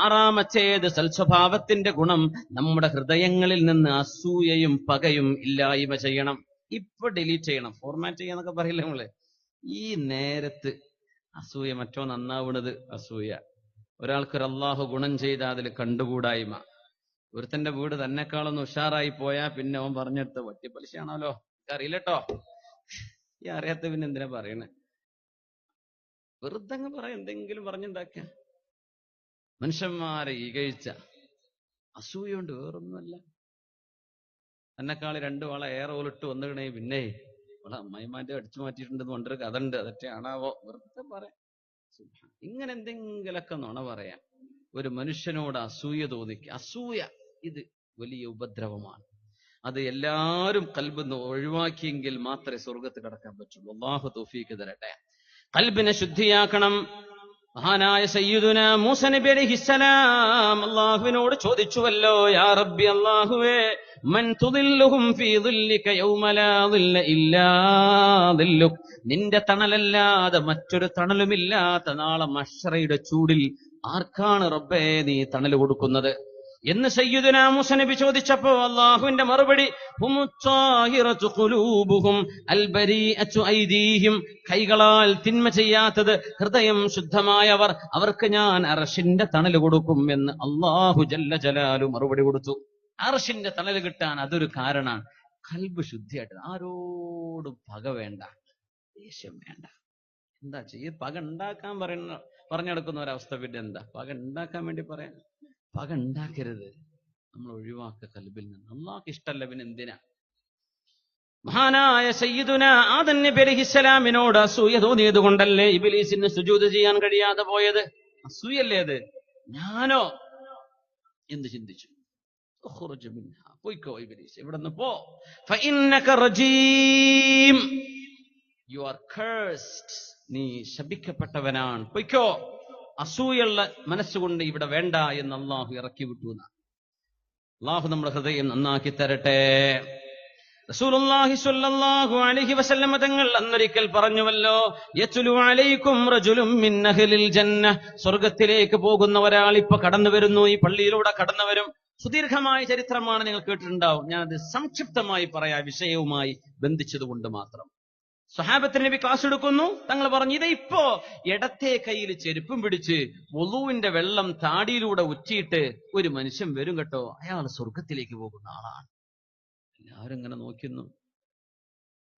ആറാമത്തേത് സൽസ്വഭാവത്തിന്റെ ഗുണം, നമ്മുടെ ഹൃദയങ്ങളിൽ നിന്ന് അസൂയയും പകയും ഇല്ലായ്മ ചെയ്യണം. ഇപ്പൊ ഡിലീറ്റ് ചെയ്യണം. ഫോർമാറ്റ് ചെയ്യാന്നൊക്കെ പറയില്ല നമ്മള്. ഈ നേരത്ത് അസൂയ, മറ്റോ നന്നാവുന്നത് അസൂയ. ഒരാൾക്കൊരു അള്ളാഹു ഗുണം ചെയ്ത അതിൽ കണ്ടുകൂടായ്മ. ഒരുത്തന്റെ വീട് തന്നെക്കാളൊന്ന് ഉഷാറായി പോയാ പിന്നെ അവൻ പറഞ്ഞെടുത്ത വട്ടിപ്പലിശയാണല്ലോ, അറിയില്ലട്ടോ. ഈ അറിയാത്ത പിന്നെ എന്തിനാ പറയണേ? വെറുതെ അങ്ങ് പറയാം, എന്തെങ്കിലും പറഞ്ഞുണ്ടാക്കുക. മനുഷ്യന്മാരെ ഇകഴ്ച അസൂയുണ്ട്, വേറൊന്നുമല്ല. എന്നെക്കാള് 2 വള ഏറെ ഓലിട്ട് വന്നിടണേ, പിന്നെ അവളെ അമ്മായിമാന്റെ അടിച്ചു മാറ്റിയിട്ടുണ്ടെന്ന് കൊണ്ടൊരു കഥ ഉണ്ട്, അതൊക്കെ ആണാവോ? വെറുതെ പറയാം. ഇങ്ങനെ എന്തെങ്കിലൊക്കെ നുണ പറയാം. ഒരു മനുഷ്യനോട് അസൂയ തോന്നിക്കുക. അസൂയ ഇത് വലിയ ഉപദ്രവമാണ്. അത് എല്ലാവരും ഖൽബിന്ന് ഒഴിവാക്കിയെങ്കിൽ മാത്രമേ സ്വർഗത്ത് കടക്കാൻ പറ്റുള്ളൂ. അല്ലാഹു തൗഫീഖ് തരട്ടെ. ഖൽബിനെ ശുദ്ധിയാക്കണം. മഹാനായ സയ്യിദുനാ മൂസ നബി അലൈഹിസ്സലാം അല്ലാഹുവിനോട് ചോദിച്ചുവല്ലോ, യാ റബ്ബി, അല്ലാഹുവേ, മൻ തുദില്ലുഹും ഫീ ദില്ലിക യൗമ ലാ ദില്ല ഇല്ലാ ദില്ലുക്, നിന്റെ തണലല്ലാതെ മറ്റൊരു തണലുമില്ലാത്ത നാളെ മഹ്ശറയുടെ ചൂടിൽ ആർക്കാണ് റബ്ബേ നീ തണൽ കൊടുക്കുന്നത് എന്ന് സയ്യിദുനാ മൂസ നബി ചോദിച്ചപ്പോ അല്ലാഹുവിന്റെ മറുപടി, ഹുമുത്താഹിറതു ഖുലൂബുഹും അൽബരീഅതു ഐദീഹിം, കൈകളാൽ തിന്മ ചെയ്യാത്തത്, ഹൃദയം ശുദ്ധമായവർ, അവർക്ക് ഞാൻ അർശിന്റെ തണൽ കൊടുക്കും എന്ന് അല്ലാഹു ജല്ല ജലാലു മറുപടി കൊടുത്തു. അർശിന്റെ തണൽ കിട്ടാൻ അതൊരു കാരണമാണ്. ഖൽബ് ശുദ്ധിയായിട്ട്, ആരോടും പക വേണ്ട, ദേഷ്യം വേണ്ട. എന്താ ചെയ്യ? പക ഉണ്ടാക്കാൻ പറഞ്ഞെടുക്കുന്ന ഒരവസ്ഥ. പിന്നെ എന്താ പക ഉണ്ടാക്കാൻ വേണ്ടി പറയാൻ? പക ഉണ്ടാക്കരുത്, നമ്മൾ ഒഴിവാക്കുക ഖൽബിൽ നിന്ന്. അല്ലാഹുക്ക് ഇഷ്ടല്ല, പിന്നെ എന്തിനാ? മഹാനായ സയ്യിദുനാ ആദം നബി അലൈഹിസ്സലാമിനോട് അസൂയ തോന്നിയത് കൊണ്ടല്ലേ ഇബ്ലീസിന് സുജൂദ് ചെയ്യാൻ കഴിയാതെ പോയത്? അസൂയല്ലേ അത്? ഞാനോ എന്ത് ചിന്തിച്ചു? പോയിക്കോ ഇബ്ലീസ്, ഇവിടുന്ന് പോ. ഫഇന്നക റജീം, യു ആർ കഴ്സ്ഡ്, നീ ശപിക്കപ്പെട്ടവനാണ്, പൊയ്ക്കോ. അസൂയുള്ള മനസ്സുകൊണ്ട് ഇവിടെ വേണ്ട എന്ന് അള്ളാഹു ഇറക്കി വിട്ടു. അള്ളാഹു നമ്മുടെ ഹൃദയം നന്നാക്കി തരട്ടെ. റസൂലുള്ളാഹി സ്വല്ലല്ലാഹു അലൈഹി വസല്ലം തങ്ങൾ അന്നൊരിക്കൽ പറഞ്ഞുവല്ലോ, യത്ലു അലൈക്കും റജുലുൻ മിൻ അഹ്ലിൽ ജന്ന, സ്വർഗ്ഗത്തിലേക്ക് പോകുന്ന ഒരാൾ ഇപ്പൊ കടന്നു വരുന്നു, ഈ പള്ളിയിലൂടെ കടന്നു വരും. സുദീർഘമായ ചരിത്രമാണ്, നിങ്ങൾ കേട്ടിട്ടുണ്ടാവും. ഞാനത് സംക്ഷിപ്തമായി പറയാ, വിഷയവുമായി ബന്ധിച്ചതുകൊണ്ട് മാത്രം. സ്വഹാബത്തിന് നബി ക്ലാസ് എടുക്കുന്നു. തങ്ങൾ പറഞ്ഞു, ഇത് ഇപ്പോ ഇടത്തെ കയ്യിൽ ചെരുപ്പും പിടിച്ച് വുളൂവിന്റെ വെള്ളം താടിയിലൂടെ ഉറ്റിയിട്ട് ഒരു മനുഷ്യൻ വരും കേട്ടോ, അയാൾ സ്വർഗത്തിലേക്ക് പോകുന്ന ആളാണ്. എല്ലാവരും ഇങ്ങനെ നോക്കുന്നു.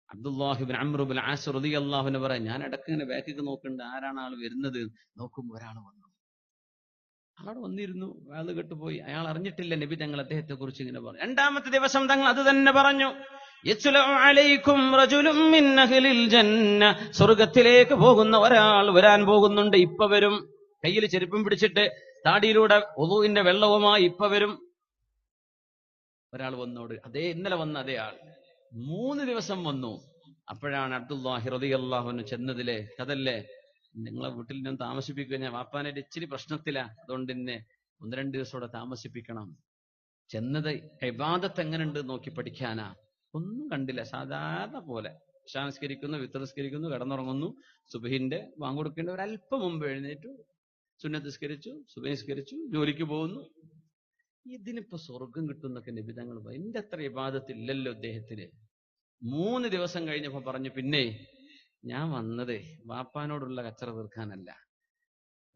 അബ്ദുല്ലാഹി ഇബ്നു അംർ ഇബ്നു ആസ് റളിയല്ലാഹു അൻഹു പറയാം, ഞാൻ ഇടയ്ക്ക് ഇങ്ങനെ ബാക്കിക്ക് നോക്കുന്നുണ്ട്, ആരാണ് ആൾ വരുന്നത്. നോക്കുമ്പോൾ ഒരാൾ വന്നു. അവിടെ വന്നിരുന്നു, അയാൾ കേട്ടുപോയി. അയാൾ അറിഞ്ഞിട്ടില്ല നബി തങ്ങൾ അദ്ദേഹത്തെ കുറിച്ച് ഇങ്ങനെ പറഞ്ഞു. 2ാമത്തെ ദിവസം തങ്ങൾ അത് തന്നെ പറഞ്ഞു, സ്വർഗത്തിലേക്ക് പോകുന്ന ഒരാൾ വരാൻ പോകുന്നുണ്ട്, ഇപ്പൊ വരും. കയ്യിൽ ചെരുപ്പും പിടിച്ചിട്ട് താടിയിലൂടെ വുളൂഇന്റെ വെള്ളവുമായി ഇപ്പൊ വരും. ഒരാൾ വന്നോട്, അതേ ഇന്നലെ വന്ന അതേ ആൾ 3 ദിവസം വന്നു. അപ്പോഴാണ് അബ്ദുല്ലാഹി റളിയല്ലാഹു അൻഹു ചെന്നതിലെ കഥല്ലേ, നിങ്ങളെ വീട്ടിൽ ഞാൻ താമസിപ്പിക്കുക, ഞാൻ വാപ്പാനെ ഇച്ചിരി പ്രശ്നത്തിലാ, അതുകൊണ്ട് എന്നെ 1-2 ദിവസം ഇവിടെ താമസിപ്പിക്കണം. ചെന്നത് ഇബാദത്ത് എങ്ങനെയുണ്ട് നോക്കി പഠിക്കാനാ. ഒന്നും കണ്ടില്ല, സാധാരണ പോലെ ഇശാനിസ്കരിക്കുന്നു, വിത്തനിസ്കരിക്കുന്നു, കിടന്നുറങ്ങുന്നു. സുബഹിന്റെ വാങ്ങ് കൊടുക്കേണ്ട ഒരല്പം മുമ്പ് എഴുന്നേറ്റു, സുന്നത്ത് നിസ്കരിച്ചു, സുബഹി നിസ്കരിച്ചു, ജോലിക്ക് പോകുന്നു. ഇതിനിപ്പോ സ്വർഗം കിട്ടുന്നൊക്കെ നബി തങ്ങൾ എന്റെ അത്ര ഇബാദത്തില്ലല്ലോ അദ്ദേഹത്തിന്. 3 ദിവസം കഴിഞ്ഞപ്പോ പറഞ്ഞു, പിന്നെ ഞാൻ വന്നത് വാപ്പാനോടുള്ള കച്ചറ തീർക്കാനല്ല,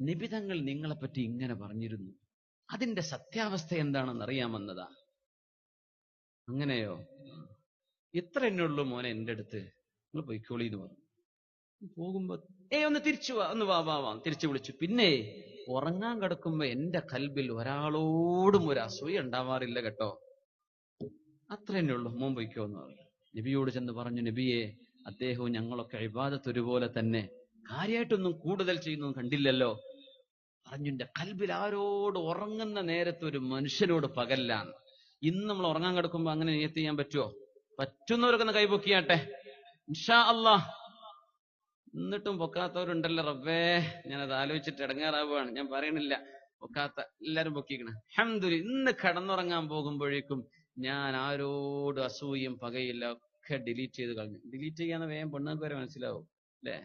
നബി തങ്ങൾ നിങ്ങളെപ്പറ്റി ഇങ്ങനെ പറഞ്ഞിരുന്നു, അതിന്റെ സത്യാവസ്ഥ എന്താണെന്ന് അറിയാമെന്നതാ. അങ്ങനെയോ? ഇത്ര എന്നുള്ളൂ മോനെ എന്റെ അടുത്ത്, നിങ്ങൾ പൊയ്ക്കോളി എന്ന് പറഞ്ഞു. പോകുമ്പോ ഒന്ന് തിരിച്ചു വാ, ഒന്ന് വാ തിരിച്ചു വിളിച്ചു. പിന്നെ ഉറങ്ങാൻ കിടക്കുമ്പോ എന്റെ കൽബിൽ ഒരാളോടും ഒരു അസൂയ ഉണ്ടാവാറില്ല കേട്ടോ, അത്ര തന്നെ ഉള്ളൂ, മോൻ പൊയ്ക്കോ എന്ന് പറഞ്ഞു. നബിയോട് ചെന്ന് പറഞ്ഞു, നബിയെ, അദ്ദേഹവും ഞങ്ങളൊക്കെ ഇബാദത്ത് ഒരുപോലെ തന്നെ, കാര്യമായിട്ടൊന്നും കൂടുതൽ ചെയ്യുന്നു കണ്ടില്ലല്ലോ. പറഞ്ഞു, എന്റെ കൽബിൽ ആരോട് ഉറങ്ങുന്ന നേരത്ത് ഒരു മനുഷ്യനോട് പകല്ലാണ്. ഇന്ന് നമ്മൾ ഉറങ്ങാൻ കിടക്കുമ്പോ അങ്ങനെ നിയത്ത് ചെയ്യാൻ പറ്റുമോ? പറ്റുന്നവരൊക്കെ ഒന്ന് കൈപൊക്കിയാട്ടെ, ഇൻഷാ അല്ലാഹ്. എന്നിട്ടും പൊക്കാത്തവരുണ്ടല്ലോ, റബ്ബേ, ഞാനത് ആലോചിച്ചിട്ട് ഇടങ്ങാറാവുകയാണ്. ഞാൻ പറയണില്ല, പൊക്കാത്ത എല്ലാരും പൊക്കിക്കണ. അൽഹംദുലില്ലാഹ്. ഇന്ന് കടന്നുറങ്ങാൻ പോകുമ്പോഴേക്കും ഞാൻ ആരോടും അസൂയും പകയില്ല, ഒക്കെ ഡിലീറ്റ് ചെയ്ത് കളഞ്ഞു. ഡിലീറ്റ് ചെയ്യാന്ന് വേഗം പെണ്ണുങ്ങൾക്ക് വരെ മനസ്സിലാവും അല്ലേ?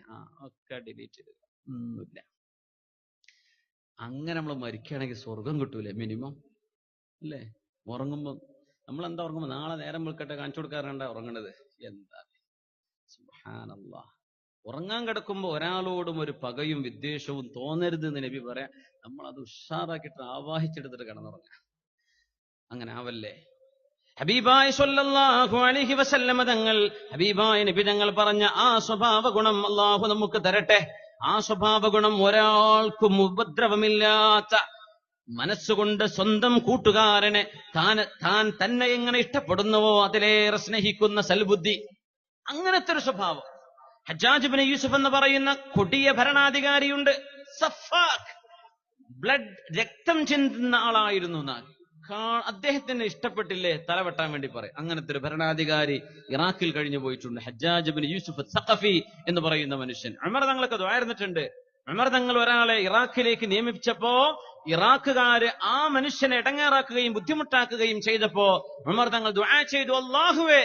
ഒക്കെ ഡിലീറ്റ് ചെയ്ത്, ഒന്നുമില്ല. അങ്ങനെ നമ്മൾ മരിക്കുകയാണെങ്കിൽ സ്വർഗം കിട്ടൂലേ മിനിമം, അല്ലേ? ഉറങ്ങുമ്പോൾ നമ്മളെന്താ ഉറങ്ങുമ്പോൾ നാളെ നേരം വിളിക്കട്ടെ കാണിച്ചു കൊടുക്കാറുണ്ടാ ഉറങ്ങണത്? എന്താ സുബ്ഹാനല്ലാഹ്. ഉറങ്ങാൻ കിടക്കുമ്പോൾ ഒരാളോടും ഒരു പകയും വിദ്വേഷവും തോന്നരുത് എന്ന് നബി പറയാം. നമ്മൾ അത് ഉഷാറാക്കിയിട്ട് ആവാഹിച്ചെടുത്തിട്ട് കിടന്നുറങ്ങാം. അങ്ങനെ ആവല്ലേ. ഹബീബായ സ്വല്ലല്ലാഹു അലൈഹി വസല്ലമ തങ്ങൾ, ഹബീബായ നബി തങ്ങൾ പറഞ്ഞ ആ സ്വഭാവ ഗുണം അല്ലാഹു നമുക്ക് തരട്ടെ. ആ സ്വഭാവ ഗുണം ഒരാൾക്കും ഉപദ്രവമില്ലാത്ത, മനസ്സുകൊണ്ട് സ്വന്തം കൂട്ടുകാരനെ താൻ തന്നെ എങ്ങനെ ഇഷ്ടപ്പെടുന്നുവോ അതിലേറെ സ്നേഹിക്കുന്ന സൽബുദ്ധി, അങ്ങനത്തെ ഒരു സ്വഭാവം. ഹജ്ജാജ് ഇബ്നു യൂസുഫ് എന്ന് പറയുന്ന കൊടിയ ഭരണാധികാരിയുണ്ട്. സഫാക്ക്, ബ്ലഡ്, രക്തം ചിന്തുന്ന ആളായിരുന്നു. അദ്ദേഹത്തിന് ഇഷ്ടപ്പെട്ടില്ലേ തലവെട്ടാൻ വേണ്ടി പറയും. അങ്ങനത്തെ ഒരു ഭരണാധികാരി ഇറാഖിൽ കഴിഞ്ഞു പോയിട്ടുണ്ട്. ഹജ്ജാജ് ഇബ്നു യൂസുഫ് സഖഫി എന്ന് പറയുന്ന മനുഷ്യൻ. ഉമർ തങ്ങളൊക്കെ ദുആയിരുന്നിട്ടുണ്ട്. ഉമർ തങ്ങൾ ഒരാളെ ഇറാഖിലേക്ക് നിയമിച്ചപ്പോ ഇറാഖുകാര് ആ മനുഷ്യനെ ഇടങ്ങേറാക്കുകയും ബുദ്ധിമുട്ടാക്കുകയും ചെയ്തപ്പോ ഉമർ തങ്ങൾ ദുആ ചെയ്തു, അല്ലാഹുവേ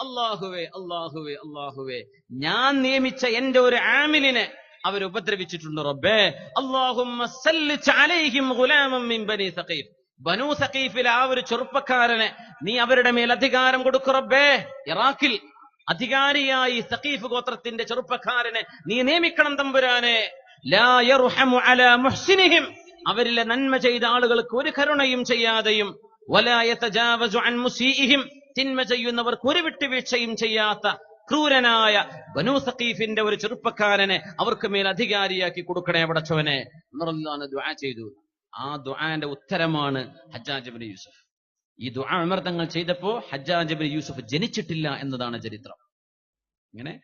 അല്ലാഹുവേ അല്ലാഹുവേ അല്ലാഹുവേ, ഞാൻ നിയമിച്ച എന്റെ ഒരു ആമിലിനെ അവർ ഉപദ്രവിച്ചിട്ടുണ്ട് റബ്ബേ. അല്ലാഹുമ്മ സല്ലിത് അലൈഹിം ഗുലാമൻ മിൻ ബനി സഖീഫ്, ബനൂ സഖീഫിലെ ആ ഒരു ചെറുപ്പക്കാരനെ നീ അവരുടെ മേൽ അധികാരം കൊടുക്കു റബ്ബേ. ഇറാഖിൽ അധികാരിയായി സഖീഫ് ഗോത്രത്തിന്റെ ചെറുപ്പക്കാരനെ നീ നിയമിക്കണം തമ്പുരാനെ. ലാ യർഹമു അലാ മുഹ്സിനിഹിം, അവരിലെ നന്മ ചെയ്ത ആളുകൾക്ക് ഒരു കരുണയും ചെയ്യാതെയും, വലാ യതജാവസു അൻ മുസീഇഹിം, തിന്മ ചെയ്യുന്നവർക്ക് ഒരു വിട്ടുവീഴ്ചയും ചെയ്യാത്ത ക്രൂരനായ ബനൂ സഖീഫിന്റെ ഒരു ചെറുപ്പക്കാരനെ അവർക്ക് മേൽ അധികാരിയാക്കി കൊടുക്കണേ പടച്ചവനെ എന്ന് ദുആ ചെയ്തു. ആ ദുആന്റെ ഉത്തരമാണ് ഹജ്ജാജ് ഇബ്നു യൂസുഫ്. ഈ ദുആ ഉമർ തങ്ങൾ ചെയ്തപ്പോ ഹജ്ജാജ് ഇബ്നു യൂസുഫ് ജനിച്ചിട്ടില്ല എന്നതാണ് ചരിത്രം. ഇങ്ങനെ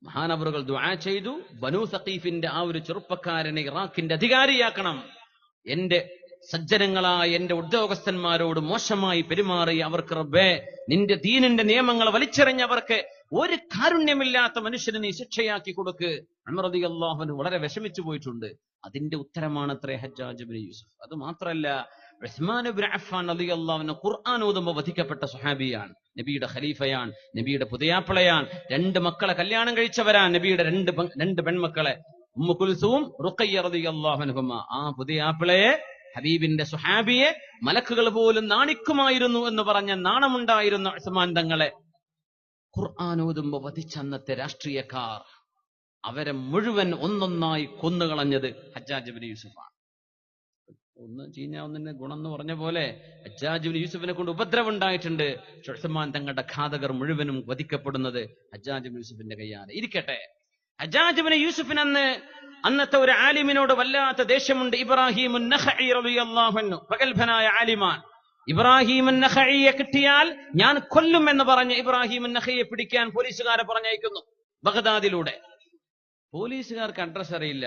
മഹാനവറുകൾ ദുആ ചെയ്തു, ബനൂ സഖീഫിന്റെ ആ ഒരു ചെറുപ്പക്കാരനെ ഇറാഖിന്റെ അധികാരിയാക്കണം. എന്റെ സജ്ജനങ്ങളായ എന്റെ ഉദ്യോഗസ്ഥന്മാരോട് മോശമായി പെരുമാറി അവർക്ക് റബ്ബേ നിന്റെ ദീനിന്റെ നിയമങ്ങൾ വലിച്ചെറിഞ്ഞവർക്ക് ഒരു കാരുണ്യമില്ലാത്ത മനുഷ്യനെ നീ ശിക്ഷയാക്കി കൊടുക്ക്. ഉമർ റളിയല്ലാഹു അൻഹു വളരെ വിഷമിച്ചു പോയിട്ടുണ്ട്. അതിന്റെ ഉത്തരമാണ് അത്രേ ഹജ്ജാജ് ഇബ്നു യൂസുഫ്. അത് മാത്രല്ല, ഉസ്മാൻ ഇബ്നു അഫ്ഫാൻ റളിയല്ലാഹു അൻഹു ഖുർആൻ ഓതുമ്പോൾ വധിക്കപ്പെട്ട സ്വഹാബിയാണ്. നബിയുടെ ഖലീഫയാണ്, നബിയുടെ പുതിയാപ്പിളയാണ്, 2 മക്കളെ കല്യാണം കഴിച്ചവരാണ്. നബിയുടെ 2 പെൺമക്കളെ ഉമ്മു കുൽസൂം, റുഖയ്യ റളിയല്ലാഹു അൻഹുമ. ആ പുതിയാപ്പിളയെ, ഹബീബിന്റെ സുഹാബിയെ മലക്കുകൾ പോലും നാണിക്കുമായിരുന്നു എന്ന് പറഞ്ഞ നാണമുണ്ടായിരുന്ന ഉസ്മാൻ തങ്ങളെ ഖുർആൻ ഓതുമ്പോൾ വധിച്ച അന്നത്തെ രാഷ്ട്രീയക്കാർ, അവരെ മുഴുവൻ ഒന്നൊന്നായി കൊന്നുകളഞ്ഞത് ഹജ്ജാജ് ഇബ്നു യൂസുഫാണ്. ഒന്ന് ചീഞ്ഞ ഒന്നിന് ഗുണം എന്ന് പറഞ്ഞ പോലെ ഹജ്ജാജ് ഇബ്നു യൂസുഫിനെ കൊണ്ട് ഉപദ്രവം ഉണ്ടായിട്ടുണ്ട്. ഉസ്മാൻ തങ്ങളുടെ ഘാതകർ മുഴുവനും വധിക്കപ്പെടുന്നത് ഹജ്ജാജ് ഇബ്നു യൂസുഫിന്റെ കയ്യാണ്. ഇരിക്കട്ടെ, ഹജ്ജാജ് ഇബ്നു യൂസുഫിന് അന്നത്തെ ഒരു ആലിമിനോട് വല്ലാത്ത ദേഷ്യമുണ്ട്. ഇബ്രാഹിം അൻ-നഖഈ റളിയല്ലാഹു അൻഹു, പ്രഗൽഭനായ ആലിമാൻ. ഇബ്രാഹിം അൻ-നഖഈയെ കിട്ടിയാൽ ഞാൻ കൊല്ലും എന്ന് പറഞ്ഞ് ഇബ്രാഹിം അൻ-നഖഈയെ പിടിക്കാൻ പോലീസുകാരെ പറഞ്ഞയക്കുന്നു ബഗ്ദാദിലൂടെ. പോലീസുകാർക്ക് അഡ്രസ് അറിയില്ല.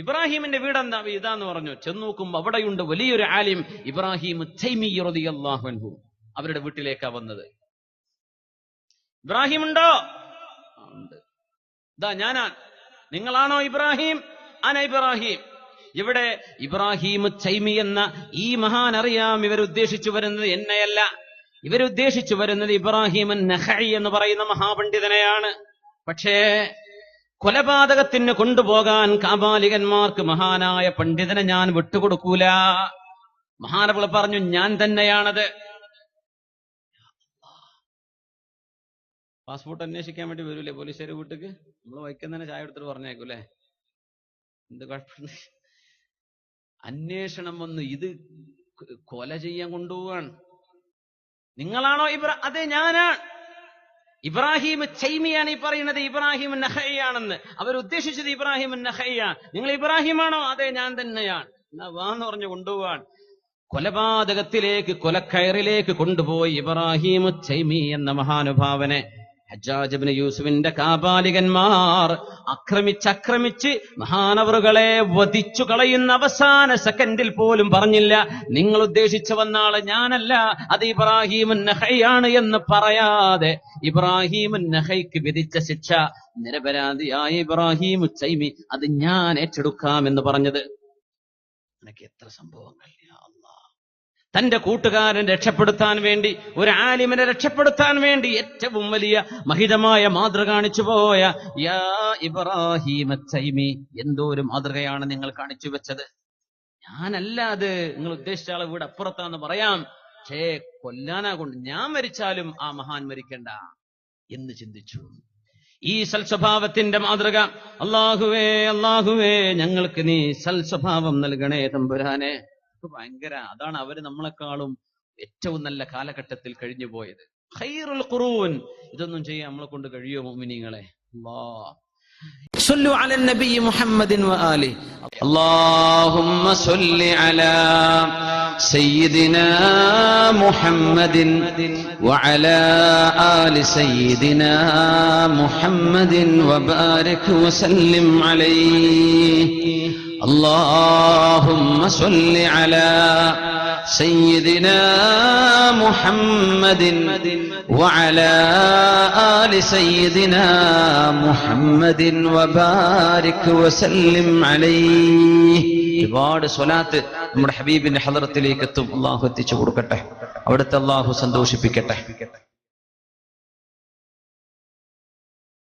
ഇബ്രാഹിമിന്റെ വീടെന്താ ഇതാന്ന് പറഞ്ഞു. ചെന്ന് നോക്കുമ്പോ അവിടെയുണ്ട് വലിയൊരു ആലിം, ഇബ്രാഹിം തൈമി റളിയല്ലാഹു അൻഹു. അവരുടെ വീട്ടിലേക്കാ വന്നത്. ഇബ്രാഹിം ഉണ്ടോ? ഉണ്ട്. ഇതാ ഞാനാ. നിങ്ങളാണോ ഇബ്രാഹിം? അന ഇബ്രാഹിം. ഇവിടെ ഇബ്രാഹിം തൈമി എന്ന ഈ മഹാൻ അറിയാം ഇവരുദ്ദേശിച്ചു വരുന്നത് എന്നെയല്ല. ഇവരുദ്ദേശിച്ചു വരുന്നത് ഇബ്രാഹിം അൻ-നഖഈ എന്ന് പറയുന്ന മഹാപണ്ഡിതനെയാണ്. പക്ഷേ കൊലപാതകത്തിന് കൊണ്ടുപോകാൻ കാബാലികന്മാർക്ക് മഹാനായ പണ്ഡിതനെ ഞാൻ വിട്ടുകൊടുക്കൂല. മഹാനവൾ പറഞ്ഞു, ഞാൻ തന്നെയാണത്. പാസ്പോർട്ട് അന്വേഷിക്കാൻ വേണ്ടി വരൂലേ പോലീസുകാർ വീട്ടിക്ക്? നമ്മൾ വൈക്കം തന്നെ ചായ എടുത്തിട്ട് പറഞ്ഞേക്കൂല്ലേ? എന്ത് കുഴപ്പമില്ല. അന്വേഷണം വന്നു, ഇത് കൊല ചെയ്യാൻ കൊണ്ടുപോവാണ്. നിങ്ങളാണോ അതെ ഞാനാണ്. ഇബ്രാഹിം തൈമിയാണ് ഈ പറയുന്നത് ഇബ്രാഹിം അൻ-നഖഈ ആണെന്ന്. അവരുദ്ദേശിച്ചത് ഇബ്രാഹിം അൻ-നഖഈയാണ്. നിങ്ങൾ ഇബ്രാഹിമാണോ? അതെ ഞാൻ തന്നെയാണ്. എന്നാ വാന്ന് പറഞ്ഞു കൊണ്ടുപോവാൻ. കൊലപാതകത്തിലേക്ക്, കൊലക്കയറിലേക്ക് കൊണ്ടുപോയി ഇബ്രാഹിം തൈമി എന്ന മഹാനുഭാവനെ ഹജ്ജാജ് ഇബ്നു യൂസുഫിന്റെ കാബാലികന്മാർ ആക്രമിച്ച് മഹാനവറുകളെ വധിച്ചു കളയുന്ന അവസാന സെക്കൻഡിൽ പോലും പറഞ്ഞില്ല, നിങ്ങൾ ഉദ്ദേശിച്ചു വന്നാള് ഞാനല്ല, അത് ഇബ്രാഹിം അൻ-നഖഈയാണ് എന്ന് പറയാതെ ഇബ്രാഹിം അൻ-നഖഈക്ക് വിധിച്ച ശിക്ഷ നിരപരാധിയായ ഇബ്രാഹിം തൈമി അത് ഞാൻ ഏറ്റെടുക്കാമെന്ന് പറഞ്ഞത്. എനിക്ക് എത്ര സംഭവങ്ങൾ. തന്റെ കൂട്ടുകാരൻ രക്ഷപ്പെടുത്താൻ വേണ്ടി, ഒരു ആലിമിനെ രക്ഷപ്പെടുത്താൻ വേണ്ടി ഏറ്റവും വലിയ മഹിതമായ മാതൃക കാണിച്ചു പോയ യാ ഇബ്രാഹിം തൈമി, എന്തോ ഒരു മാതൃകയാണ് നിങ്ങൾ കാണിച്ചു വെച്ചത്. ഞാനല്ല അത്, നിങ്ങൾ ഉദ്ദേശിച്ച ആളെ വീട് അപ്പുറത്താന്ന് പറയാം, പക്ഷേ കൊല്ലാനാ കൊണ്ട് ഞാൻ മരിച്ചാലും ആ മഹാൻ മരിക്കണ്ട എന്ന് ചിന്തിച്ചു. ഈ സൽസ്വഭാവത്തിന്റെ മാതൃക, അല്ലാഹുവേ അല്ലാഹുവേ ഞങ്ങൾക്ക് നീ സൽസ്വഭാവം നൽകണേ തമ്പുരാനെ. ഭയങ്കര, അതാണ് അവര് നമ്മളെക്കാളും ഏറ്റവും നല്ല കാലഘട്ടത്തിൽ കഴിഞ്ഞു പോയത്. ഖൈറുൽ ഖുറൂൻ. ഇതൊന്നും ചെയ്യാൻ നമ്മളെ കൊണ്ട് കഴിയോ മുഅ്മിനീങ്ങളെ? അല്ലാഹ് صلوا على النبي محمد وآله. اللهم صل على سيدنا محمد وعلى آل سيدنا محمد وبارك وسلم عليه. اللهم صل على سيدنا محمد وعلى آل سيدنا محمد وبارك وسلم عليه. ഒരുപാട് സ്വലാത്ത് നമ്മുടെ ഹബീബിന്റെ ഹളറത്തിലേക്ക് എത്തും. അള്ളാഹു എത്തിച്ചു കൊടുക്കട്ടെ, അവിടുത്തെ അള്ളാഹു സന്തോഷിപ്പിക്കട്ടെ.